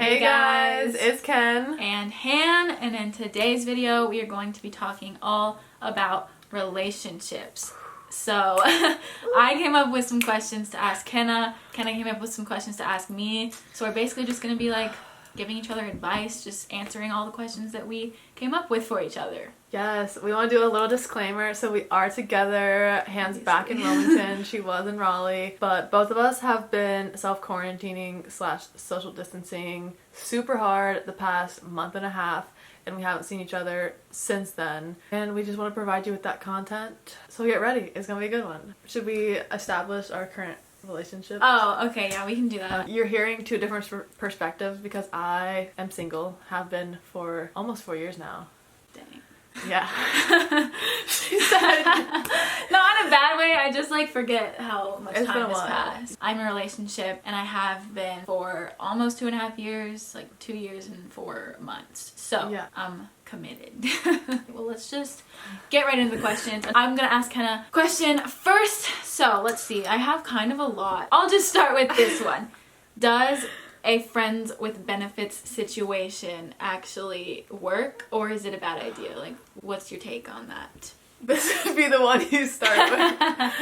Hey guys, it's Ken and Han, and in today's video we are going to be talking all about relationships. So I came up with some questions to ask Kenna came up with some questions to ask me, so we're basically just going to be like giving each other advice, just answering all the questions that we came up with for each other. Yes, we want to do a little disclaimer. So we are together. Han's back in Wilmington. She was in Raleigh. But both of us have been self-quarantining / social distancing super hard the past month and a half. And we haven't seen each other since then. And we just want to provide you with that content. So get ready. It's going to be a good one. Should we establish our current relationship? Oh, okay. Yeah, we can do that. You're hearing two different perspectives because I am single. Have been for almost 4 years now. Dang. Yeah. She said. Not in a bad way, I just like forget how much It's time been a has while. passed. I'm in a relationship and I have been for almost 2.5 years, like 2 years and 4 months. So yeah. I'm committed. Well, let's just get right into the questions. I'm gonna ask Kenna a question first. So let's see, I have kind of a lot. I'll just start with this one. Does a friends with benefits situation actually work, or is it a bad idea? Like, what's your take on that? This would be the one you start with.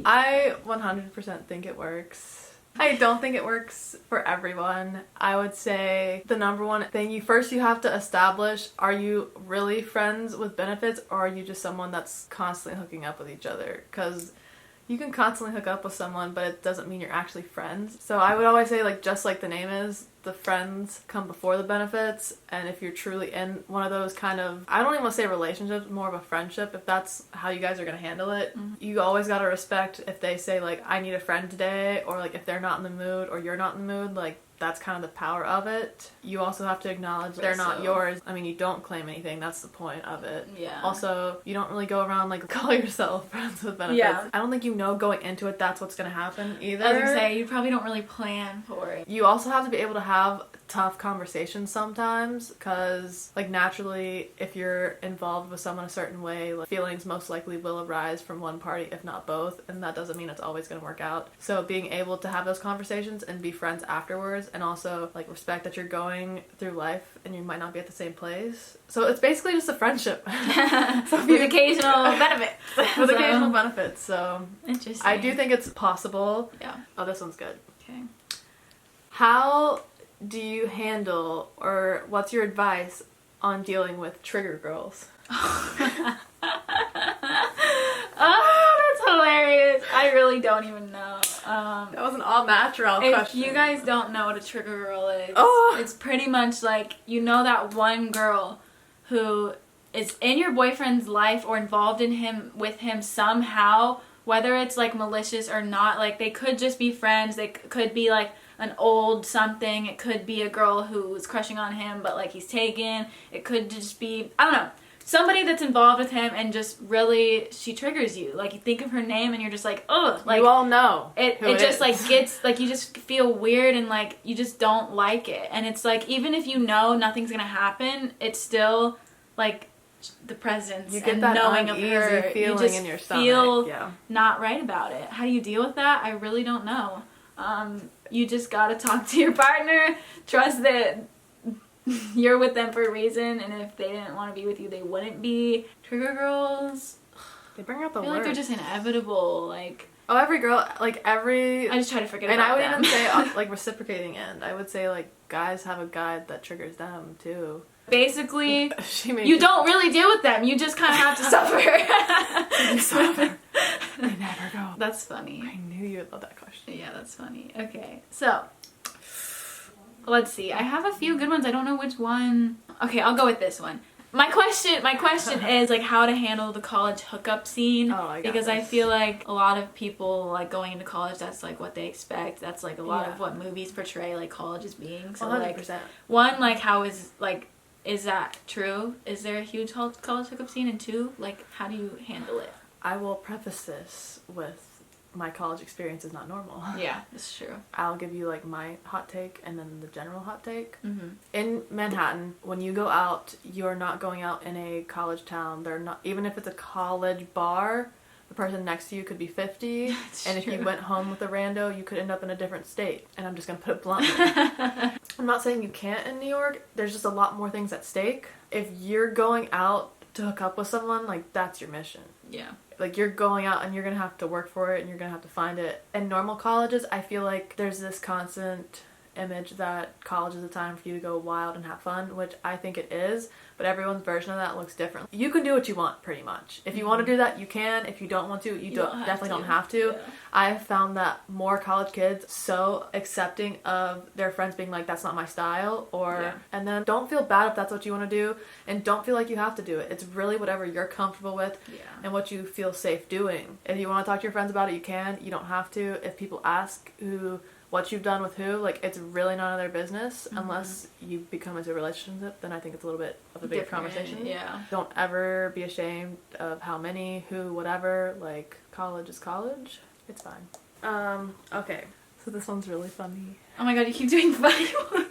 I 100% think it works. I don't think it works for everyone. I would say the number one thing you have to establish, are you really friends with benefits, or are you just someone that's constantly hooking up with each other? Because you can constantly hook up with someone, but it doesn't mean you're actually friends. So I would always say, like, just like the name is, the friends come before the benefits. And if you're truly in one of those kind of, I don't even want to say relationships, more of a friendship, if that's how you guys are going to handle it, you always got to respect if they say, like, I need a friend today, or like if they're not in the mood or you're not in the mood, like, that's kind of the power of it. You also have to acknowledge they're not yours. I mean, you don't claim anything. That's the point of it. Yeah. Also, you don't really go around like call yourself friends with benefits. Yeah. I don't think you know going into it that's what's going to happen either. I was gonna say, you probably don't really plan for it. You also have to be able to have tough conversations sometimes, because like naturally if you're involved with someone a certain way, like, feelings most likely will arise from one party if not both, and that doesn't mean it's always going to work out. So being able to have those conversations and be friends afterwards, and also like respect that you're going through life and you might not be at the same place. So it's basically just a friendship. So with occasional benefits. With occasional benefits. So interesting. I do think it's possible. Yeah. Oh, this one's good. Okay. How do you handle, or what's your advice on dealing with trigger girls? Oh, that's hilarious. I really don't even know. That was an all-natural if question. you guys don't know what a trigger girl is, Oh. It's pretty much like, you know, that one girl who is in your boyfriend's life or involved in with him somehow, whether it's like malicious or not. Like, they could just be friends, they could be like an old something, it could be a girl who's crushing on him but like he's taken, it could just be, I don't know, somebody that's involved with him and just really, she triggers you. Like, you think of her name and you're just like, ugh. Like, you all know it just like gets, like, you just feel weird and like you just don't like it. And it's like, even if you know nothing's gonna happen, it's still like the presence you get and that knowing of her, feeling you just in your stomach. feel Yeah. not right about it. How do you deal with that? I really don't know. You just gotta talk to your partner, trust that you're with them for a reason, and if they didn't want to be with you, they wouldn't be. Trigger girls, They bring out the I feel like they're just inevitable. Like, oh, every girl, like every... I just try to forget and about I would them. even say, like, reciprocating end. I would say, like, guys have a guy that triggers them, too. Basically, You you don't really deal with them. You just kind of have to suffer. They suffer. They never go. That's funny. I knew you would love that question. Yeah, that's funny. Okay, so let's see. I have a few good ones. I don't know which one. Okay, I'll go with this one. My question is like how to handle the college hookup scene. Oh, I got because I this. feel like a lot of people like going into college, that's like what they expect. That's like a lot of what movies portray like college as being. So 100%. like, one, like, how is like, is that true? Is there a huge college hookup scene? And two, like, how do you handle it? I will preface this with my college experience is not normal. Yeah, that's true. I'll give you like my hot take and then the general hot take. Mm-hmm. In Manhattan, when you go out, you're not going out in a college town. They're not, even if it's a college bar, the person next to you could be 50, That's and true. if you went home with a rando, you could end up in a different state. And I'm just gonna put it bluntly. I'm not saying you can't in New York. There's just a lot more things at stake. If you're going out to hook up with someone, like, that's your mission. Yeah. Like, you're going out and you're gonna have to work for it and you're gonna have to find it. In normal colleges, I feel like there's this constant image that college is a time for you to go wild and have fun, which I think it is, but everyone's version of that looks different. You can do what you want, pretty much. If you want to do that, you can. If you don't want to, you definitely don't have to. Yeah. I have found that more college kids so accepting of their friends being like, that's not my style, or and then don't feel bad if that's what you want to do, and don't feel like you have to do it. It's really whatever you're comfortable with and what you feel safe doing. If you want to talk to your friends about it, you can. You don't have to. If people ask what you've done with who, like, it's really none of their business unless you become into a relationship. Then I think it's a little bit of a bigger conversation. Yeah. Don't ever be ashamed of how many, who, whatever. Like, college is college. It's fine. Okay. So this one's really funny. Oh my god, you keep doing funny ones.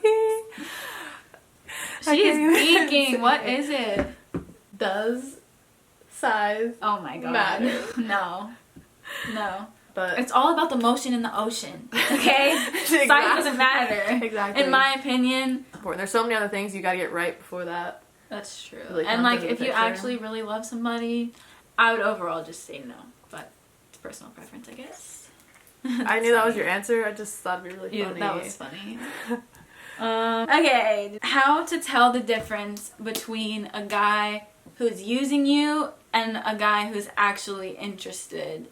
She is geeking. What is it? Does size Oh my god. matter? No. But It's all about the motion in the ocean, okay? Size doesn't matter. Exactly. In my opinion. important. There's so many other things you gotta get right before that. That's true. Really And comes like, into the if you picture. actually really love somebody, I would overall just say no. But it's personal preference, I guess. I knew that was your answer. I just thought it'd be really funny. Yeah, that was funny. Okay, how to tell the difference between a guy who's using you and a guy who's actually interested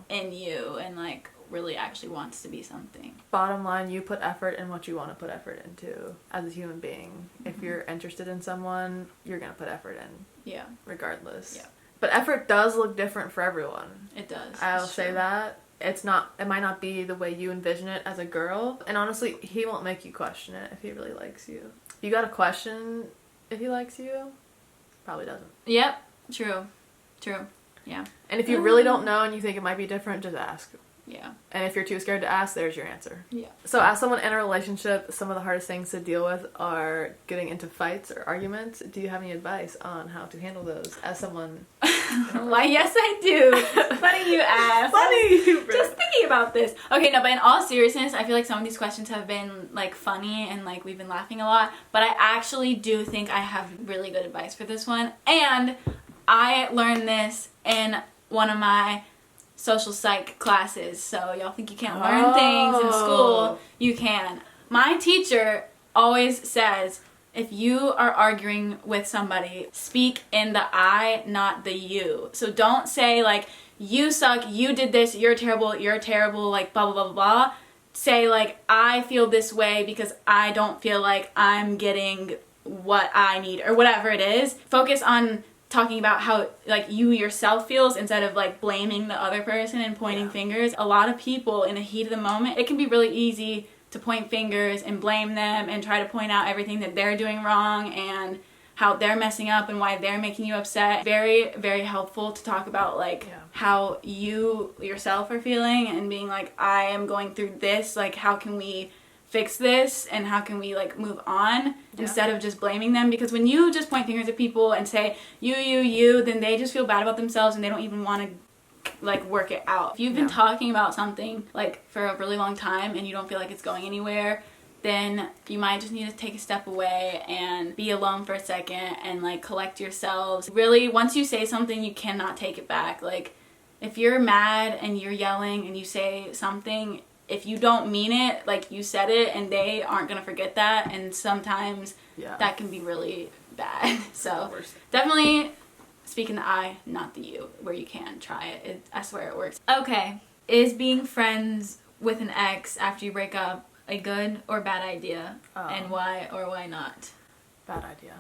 in you and like really actually wants to be something. Bottom line, you put effort in what you want to put effort into as a human being. If you're interested in someone, you're gonna put effort in. Yeah. Regardless. Yeah. But effort does look different for everyone. It does. I'll say that. It might not be the way you envision it as a girl. And honestly, he won't make you question it if he really likes you. You gotta question if he likes you. Probably doesn't. Yep. True. Yeah. And if you really don't know and you think it might be different, just ask. Yeah. And if you're too scared to ask, there's your answer. Yeah. So as someone in a relationship, some of the hardest things to deal with are getting into fights or arguments. Do you have any advice on how to handle those as someone? Why, yes, I do. Funny you ask. Funny! Just thinking about this. Okay, no, but in all seriousness, I feel like some of these questions have been like funny and like we've been laughing a lot, but I actually do think I have really good advice for this one. And I learned this in one of my social psych classes. So y'all think you can't learn things in school, you can. My teacher always says, if you are arguing with somebody, speak in the I, not the you. So don't say like, you suck, you did this, you're terrible, like blah, blah, blah, blah, blah. Say like, I feel this way because I don't feel like I'm getting what I need or whatever it is. Focus on talking about how like you yourself feels instead of like blaming the other person and pointing fingers. A lot of people in the heat of the moment, it can be really easy to point fingers and blame them and try to point out everything that they're doing wrong and how they're messing up and why they're making you upset. Very, very helpful to talk about like how you yourself are feeling and being like, I am going through this, like how can we fix this and how can we like move on instead of just blaming them. Because when you just point fingers at people and say you, then they just feel bad about themselves and they don't even want to like work it out. If you've been talking about something like for a really long time and you don't feel like it's going anywhere, then you might just need to take a step away and be alone for a second and like collect yourselves. Really, once you say something, you cannot take it back. Like if you're mad and you're yelling and you say something, if you don't mean it, like you said it and they aren't gonna forget that, and sometimes that can be really bad. So definitely speak in the I, not the you, where you can. Try it. I swear it works. Okay, is being friends with an ex after you break up a good or bad idea? And why or why not? Bad idea.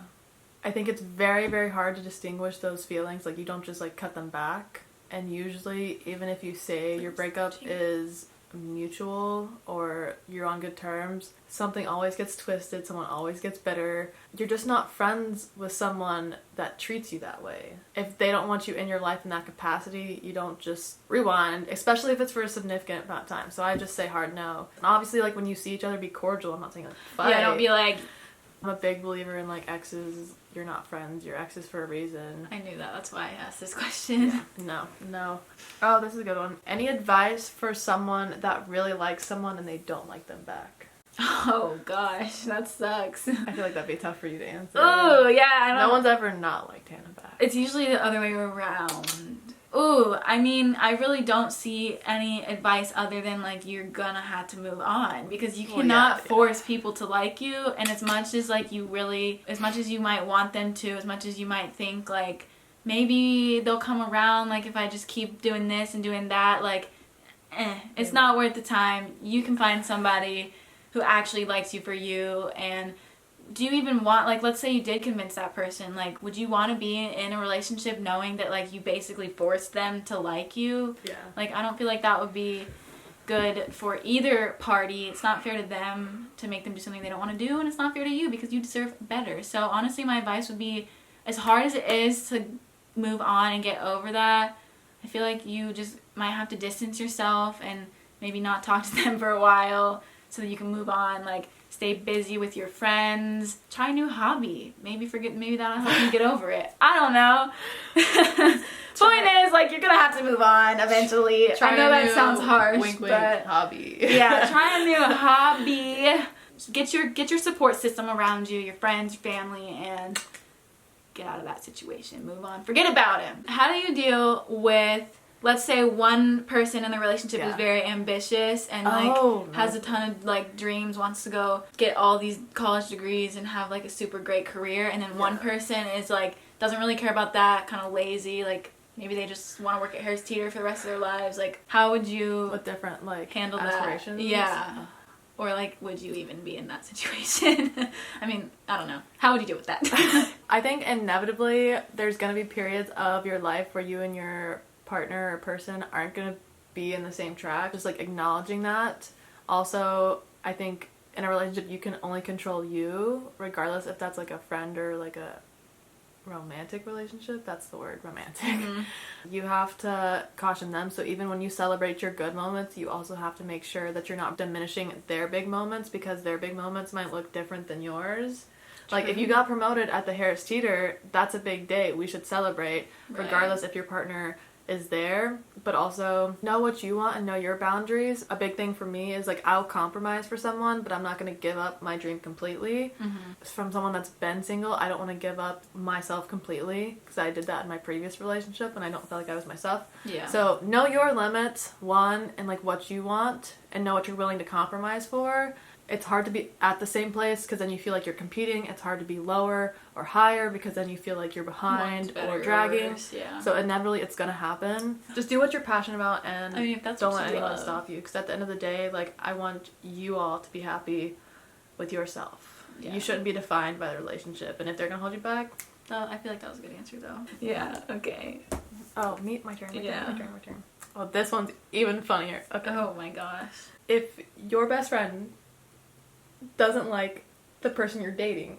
I think it's very, very hard to distinguish those feelings. Like you don't just like cut them back. And usually, even if you say your breakup is mutual or you're on good terms, something always gets twisted, someone always gets bitter. You're just not friends with someone that treats you that way. If they don't want you in your life in that capacity, you don't just rewind, especially if it's for a significant amount of time. So I just say hard no. And obviously, like when you see each other, be cordial. I'm not saying like fight. Yeah, don't be like, I'm a big believer in like exes. You're not friends, you're exes for a reason. I knew that, that's why I asked this question. No. Oh, this is a good one. Any advice for someone that really likes someone and they don't like them back? Oh gosh, that sucks. I feel like that'd be tough for you to answer. Oh yeah, I don't. No one's ever not liked Hannah back. It's usually the other way around. Ooh, I mean, I really don't see any advice other than like you're gonna have to move on because you cannot force people to like you, and as much as like as much as you might want them to, as much as you might think like maybe they'll come around, like if I just keep doing this and doing that, like it's not worth the time. You can find somebody who actually likes you for you. And do you even want, like, let's say you did convince that person, like, would you want to be in a relationship knowing that, like, you basically forced them to like you? Yeah. Like, I don't feel like that would be good for either party. It's not fair to them to make them do something they don't want to do, and it's not fair to you because you deserve better. So, honestly, my advice would be, as hard as it is to move on and get over that, I feel like you just might have to distance yourself and maybe not talk to them for a while so that you can move on, like, stay busy with your friends. Try a new hobby. Maybe that'll help you get over it. I don't know. Point is, like, you're gonna have to move on eventually. I know that sounds harsh, wink, but hobby. yeah, try a new hobby. Get your support system around you, your friends, your family, and get out of that situation. Move on. Forget about him. How do you deal with, let's say one person in the relationship is very ambitious and like has a ton of like dreams, wants to go get all these college degrees and have like a super great career, and then one person is like doesn't really care about that, kind of lazy, like maybe they just want to work at Harris Teeter for the rest of their lives. Like, how would you with different like handle aspirations? That? Yeah. Or like, would you even be in that situation? I mean, I don't know. How would you deal with that? I think inevitably there's gonna be periods of your life where you and your partner or person aren't going to be in the same track. Just like acknowledging that. Also, I think in a relationship you can only control you, regardless if that's like a friend or like a romantic relationship. That's the word, romantic. Mm-hmm. You have to caution them. So even when you celebrate your good moments, you also have to make sure that you're not diminishing their big moments, because their big moments might look different than yours. True. Like if you got promoted at the Harris Teeter, that's a big day. We should celebrate, regardless if your partner is there. But also know what you want and know your boundaries. A big thing for me is like I'll compromise for someone, but I'm not going to give up my dream completely. Mm-hmm. From someone that's been single, I don't want to give up myself completely, because I did that in my previous relationship and I don't feel like I was myself. Yeah. So know your limits, one, and like what you want, and know what you're willing to compromise for. It's hard to be at the same place because then you feel like you're competing. It's hard to be lower or higher because then you feel like you're behind or dragging. Worse, yeah. So inevitably it's going to happen. Just do what you're passionate about, and if that's don't let anyone stop you, because at the end of the day, like, I want you all to be happy with yourself. Yeah. You shouldn't be defined by the relationship, and if they're going to hold you back... I feel like that was a good answer though. Yeah, okay. Oh, my turn. My turn. Oh, this one's even funnier. Okay. Oh my gosh. If your best friend doesn't like the person you're dating,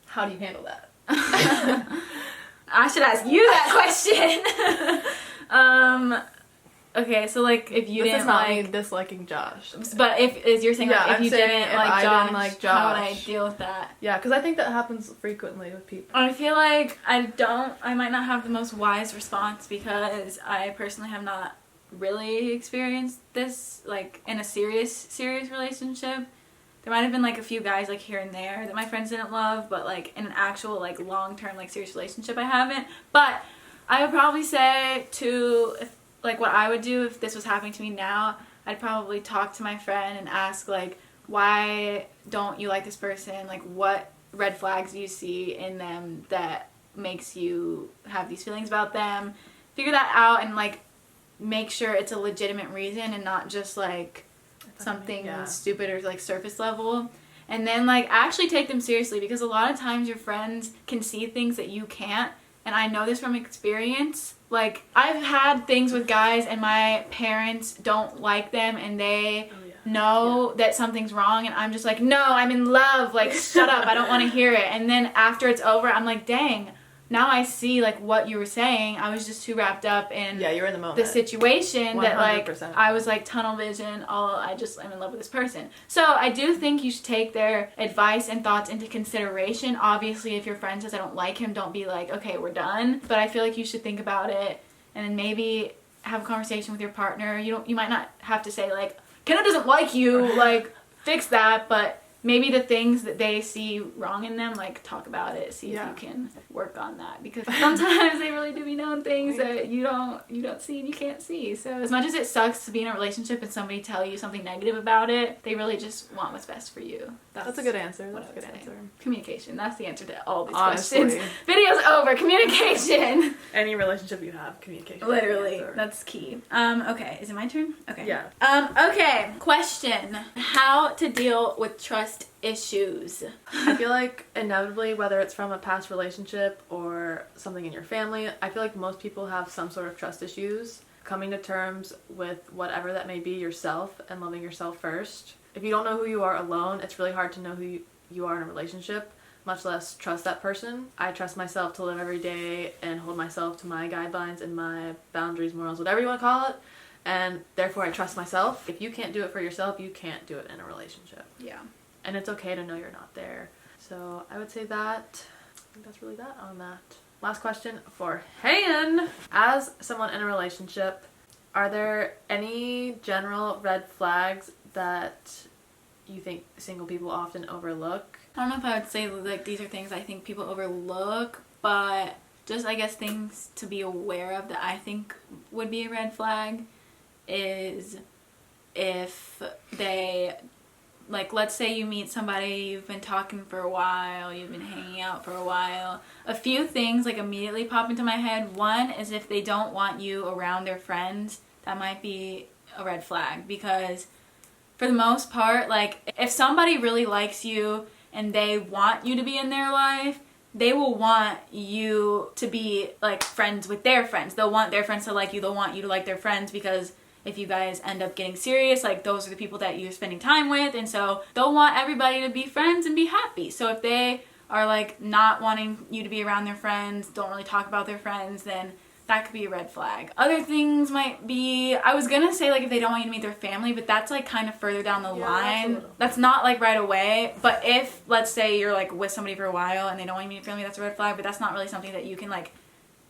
how do you handle that? I should ask you that question. Okay, so like if you didn't like... This is not me disliking Josh. But if you're saying like if you didn't like Josh, how would I deal with that? Yeah, because I think that happens frequently with people. I feel like I might not have the most wise response, because I personally have not really experienced this like in a serious relationship. There might have been like a few guys like here and there that my friends didn't love, but like in an actual like long-term like serious relationship I haven't. But I would probably say like what I would do if this was happening to me now, I'd probably talk to my friend and ask like, why don't you like this person? Like, what red flags do you see in them that makes you have these feelings about them? Figure that out and like make sure it's a legitimate reason and not just like something stupid or like surface level. And then like actually take them seriously, because a lot of times your friends can see things that you can't, and I know this from experience. Like, I've had things with guys and my parents don't like them, and they know that something's wrong, and I'm just like, no, I'm in love, like, shut up, I don't want to hear it. And then after it's over, I'm like, dang, now I see like what you were saying. I was just too wrapped up in you're in the moment. The situation 100%. That like I was like tunnel vision. I'm in love with this person. So I do think you should take their advice and thoughts into consideration. Obviously, if your friend says I don't like him, don't be like, okay, we're done. But I feel like you should think about it and then maybe have a conversation with your partner. You might not have to say like, Kenna doesn't like you, like, fix that, but maybe the things that they see wrong in them, like talk about it, see if you can work on that, because sometimes they really do be knowing things that you don't see and you can't see. So as much as it sucks to be in a relationship and somebody tell you something negative about it, they really just want what's best for you. That's a good answer. That's a good answer. Communication. That's the answer to all these Honestly. questions. Video's over. Communication. Any relationship you have, communication. Literally. That's key. Okay. Is it my turn? Okay. Yeah. Okay. Question. How to deal with trust issues? I feel like inevitably, whether it's from a past relationship or something in your family, I feel like most people have some sort of trust issues. Coming to terms with whatever that may be yourself and loving yourself first. If you don't know who you are alone, it's really hard to know who you are in a relationship, much less trust that person. I trust myself to live every day and hold myself to my guidelines and my boundaries, morals, whatever you want to call it. And therefore I trust myself. If you can't do it for yourself, you can't do it in a relationship. Yeah. And it's okay to know you're not there. So I would say that. I think that's really that on that. Last question for Hayan. As someone in a relationship, are there any general red flags that you think single people often overlook? I don't know if I would say like these are things I think people overlook, but just I guess things to be aware of that I think would be a red flag is if they, like, let's say you meet somebody, you've been talking for a while, you've been hanging out for a while. A few things like immediately pop into my head. One is if they don't want you around their friends, that might be a red flag, because for the most part, like, if somebody really likes you and they want you to be in their life, they will want you to be like friends with their friends. They'll want their friends to like you. They'll want you to like their friends, because if you guys end up getting serious, like, those are the people that you're spending time with, and so they'll want everybody to be friends and be happy. So if they are like not wanting you to be around their friends, don't really talk about their friends, then that could be a red flag. Other things might be, I was gonna say like if they don't want you to meet their family, but that's like kind of further down the line. That's not like right away. But if, let's say you're like with somebody for a while and they don't want you to meet your family, that's a red flag, but that's not really something that you can like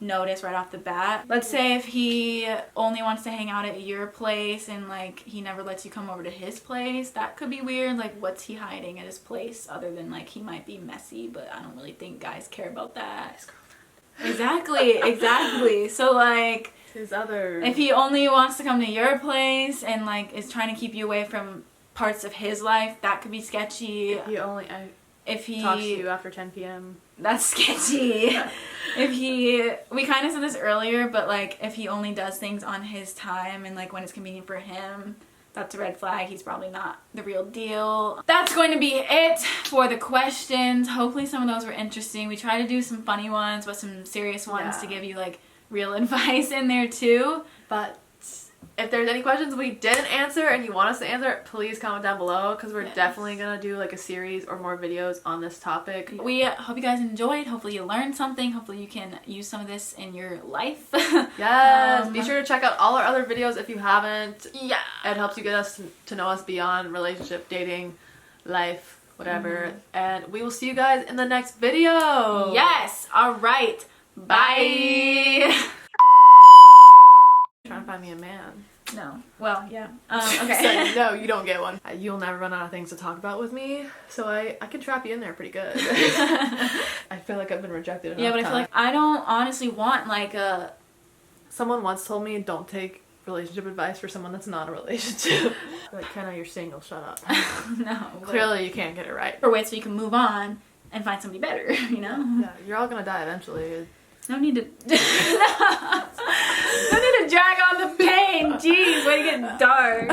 notice right off the bat. Let's say if he only wants to hang out at your place and like he never lets you come over to his place, that could be weird. Like, what's he hiding at his place other than like he might be messy, but I don't really think guys care about that. Exactly. So like, if he only wants to come to your place and like is trying to keep you away from parts of his life, that could be sketchy. If he talks to you after 10 p.m. That's sketchy. We kind of said this earlier, but like if he only does things on his time and like when it's convenient for him, that's a red flag. He's probably not the real deal. That's going to be it for the questions. Hopefully some of those were interesting. We try to do some funny ones, but some serious ones to give you like real advice in there too. But if there's any questions we didn't answer and you want us to answer, please comment down below, because we're definitely going to do like a series or more videos on this topic. We hope you guys enjoyed. Hopefully you learned something. Hopefully you can use some of this in your life. Yes. Be sure to check out all our other videos if you haven't. Yeah. It helps you get us to know us beyond relationship, dating, life, whatever. And we will see you guys in the next video. Yes. All right. Bye. Trying to find me a man. No. Well, yeah. Okay. So, no, you don't get one. You'll never run out of things to talk about with me, so I can trap you in there pretty good. I feel like I've been rejected enough. Yeah, but I feel like I don't honestly want like a... Someone once told me, don't take relationship advice for someone that's not a relationship. Like, Kenna, you're single, shut up. No. Clearly you can't get it right. Or wait so you can move on and find somebody better, you know? Yeah, you're all gonna die eventually. No need to... No need to drag on the pain. Jeez, way to get dark.